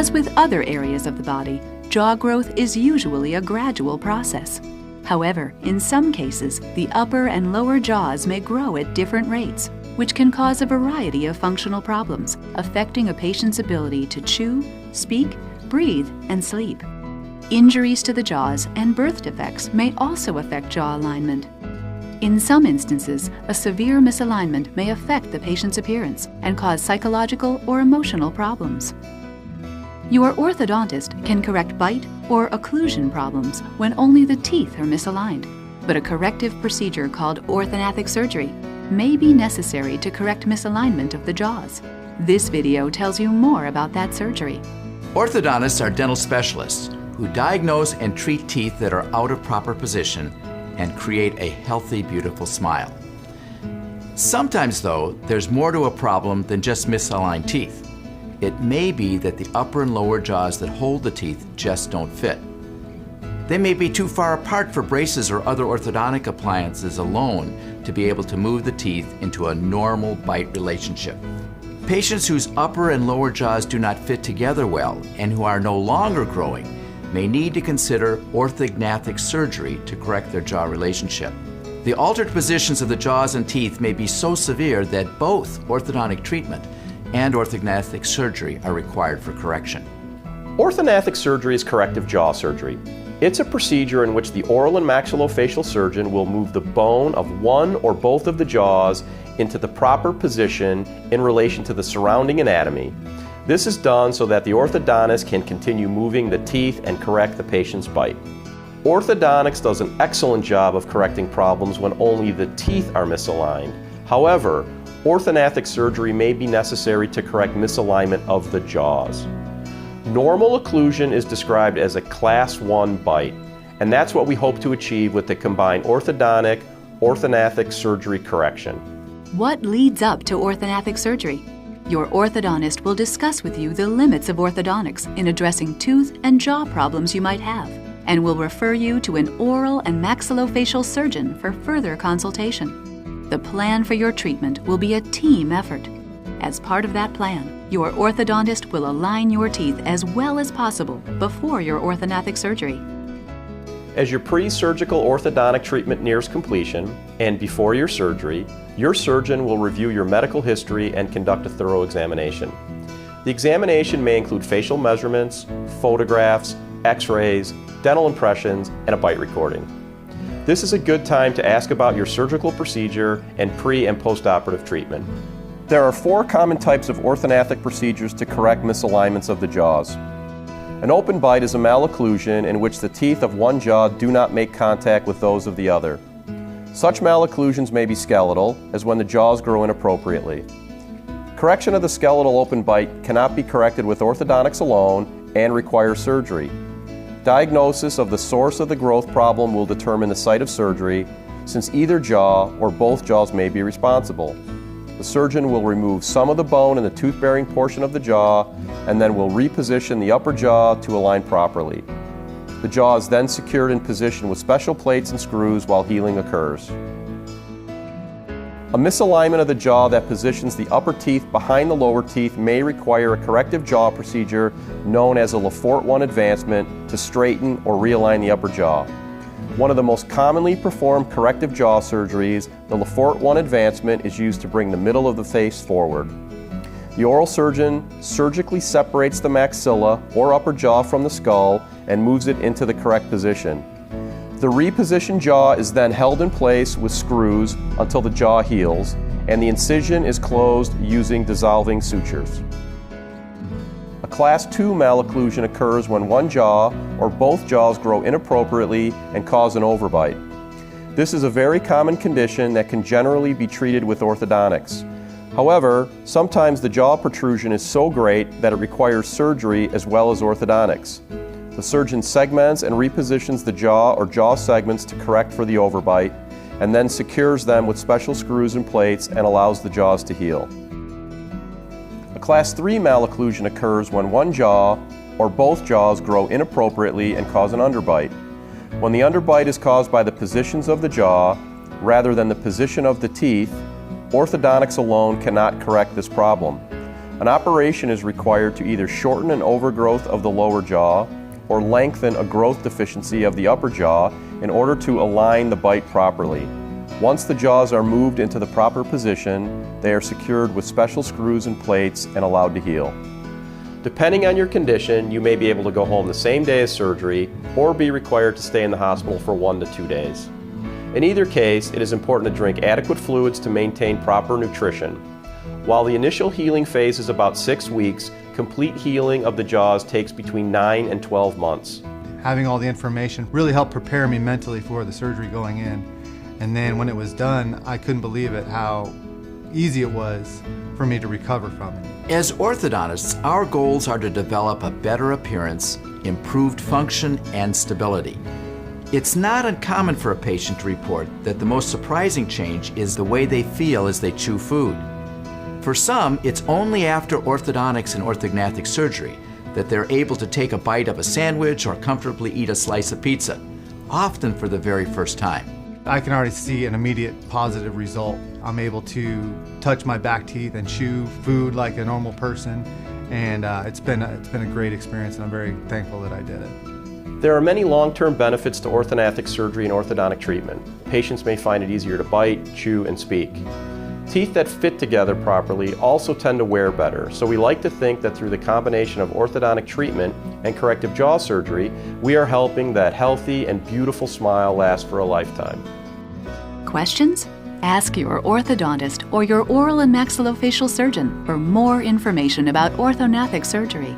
As with other areas of the body, jaw growth is usually a gradual process. However, in some cases, the upper and lower jaws may grow at different rates, which can cause a variety of functional problems, affecting a patient's ability to chew, speak, breathe, and sleep. Injuries to the jaws and birth defects may also affect jaw alignment. In some instances, a severe misalignment may affect the patient's appearance and cause psychological or emotional problems. Your orthodontist can correct bite or occlusion problems when only the teeth are misaligned, but a corrective procedure called orthognathic surgery may be necessary to correct misalignment of the jaws. This video tells you more about that surgery. Orthodontists are dental specialists who diagnose and treat teeth that are out of proper position and create a healthy, beautiful smile. Sometimes, though, there's more to a problem than just misaligned teeth. It may be that the upper and lower jaws that hold the teeth just don't fit. They may be too far apart for braces or other orthodontic appliances alone to be able to move the teeth into a normal bite relationship. Patients whose upper and lower jaws do not fit together well and who are no longer growing may need to consider orthognathic surgery to correct their jaw relationship. The altered positions of the jaws and teeth may be so severe that both orthodontic treatment and orthognathic surgery are required for correction. Orthognathic surgery is corrective jaw surgery. It's a procedure in which the oral and maxillofacial surgeon will move the bone of one or both of the jaws into the proper position in relation to the surrounding anatomy. This is done so that the orthodontist can continue moving the teeth and correct the patient's bite. Orthodontics does an excellent job of correcting problems when only the teeth are misaligned. However, orthognathic surgery may be necessary to correct misalignment of the jaws. Normal occlusion is described as a Class 1 bite, and that's what we hope to achieve with the combined orthognathic surgery correction. What leads up to orthognathic surgery? Your orthodontist will discuss with you the limits of orthodontics in addressing tooth and jaw problems you might have, and will refer you to an oral and maxillofacial surgeon for further consultation. The plan for your treatment will be a team effort. As part of that plan, your orthodontist will align your teeth as well as possible before your orthognathic surgery. As your pre-surgical orthodontic treatment nears completion, and before your surgery, your surgeon will review your medical history and conduct a thorough examination. The examination may include facial measurements, photographs, x-rays, dental impressions, and a bite recording. This is a good time to ask about your surgical procedure and pre- and post-operative treatment. There are 4 common types of orthognathic procedures to correct misalignments of the jaws. An open bite is a malocclusion in which the teeth of one jaw do not make contact with those of the other. Such malocclusions may be skeletal, as when the jaws grow inappropriately. Correction of the skeletal open bite cannot be corrected with orthodontics alone and requires surgery. Diagnosis of the source of the growth problem will determine the site of surgery, since either jaw or both jaws may be responsible. The surgeon will remove some of the bone in the tooth-bearing portion of the jaw and then will reposition the upper jaw to align properly. The jaw is then secured in position with special plates and screws while healing occurs. A misalignment of the jaw that positions the upper teeth behind the lower teeth may require a corrective jaw procedure known as a Lefort 1 advancement to straighten or realign the upper jaw. One of the most commonly performed corrective jaw surgeries, the Lefort 1 advancement is used to bring the middle of the face forward. The oral surgeon surgically separates the maxilla or upper jaw from the skull and moves it into the correct position. The repositioned jaw is then held in place with screws until the jaw heals, and the incision is closed using dissolving sutures. A Class 2 malocclusion occurs when one jaw or both jaws grow inappropriately and cause an overbite. This is a very common condition that can generally be treated with orthodontics. However, sometimes the jaw protrusion is so great that it requires surgery as well as orthodontics. The surgeon segments and repositions the jaw or jaw segments to correct for the overbite, and then secures them with special screws and plates and allows the jaws to heal. A Class 3 malocclusion occurs when one jaw or both jaws grow inappropriately and cause an underbite. When the underbite is caused by the positions of the jaw rather than the position of the teeth, orthodontics alone cannot correct this problem. An operation is required to either shorten an overgrowth of the lower jaw or lengthen a growth deficiency of the upper jaw in order to align the bite properly. Once the jaws are moved into the proper position, they are secured with special screws and plates and allowed to heal. Depending on your condition, you may be able to go home the same day as surgery or be required to stay in the hospital for 1 to 2 days. In either case, it is important to drink adequate fluids to maintain proper nutrition. While the initial healing phase is about 6 weeks, complete healing of the jaws takes between 9 and 12 months. Having all the information really helped prepare me mentally for the surgery going in. And then when it was done, I couldn't believe it, how easy it was for me to recover from it. As orthodontists, our goals are to develop a better appearance, improved function, and stability. It's not uncommon for a patient to report that the most surprising change is the way they feel as they chew food. For some, it's only after orthodontics and orthognathic surgery that they're able to take a bite of a sandwich or comfortably eat a slice of pizza, often for the very first time. I can already see an immediate positive result. I'm able to touch my back teeth and chew food like a normal person, and it's been a great experience, and I'm very thankful that I did it. There are many long-term benefits to orthognathic surgery and orthodontic treatment. Patients may find it easier to bite, chew, and speak. Teeth that fit together properly also tend to wear better, so we like to think that through the combination of orthodontic treatment and corrective jaw surgery, we are helping that healthy and beautiful smile last for a lifetime. Questions? Ask your orthodontist or your oral and maxillofacial surgeon for more information about orthognathic surgery.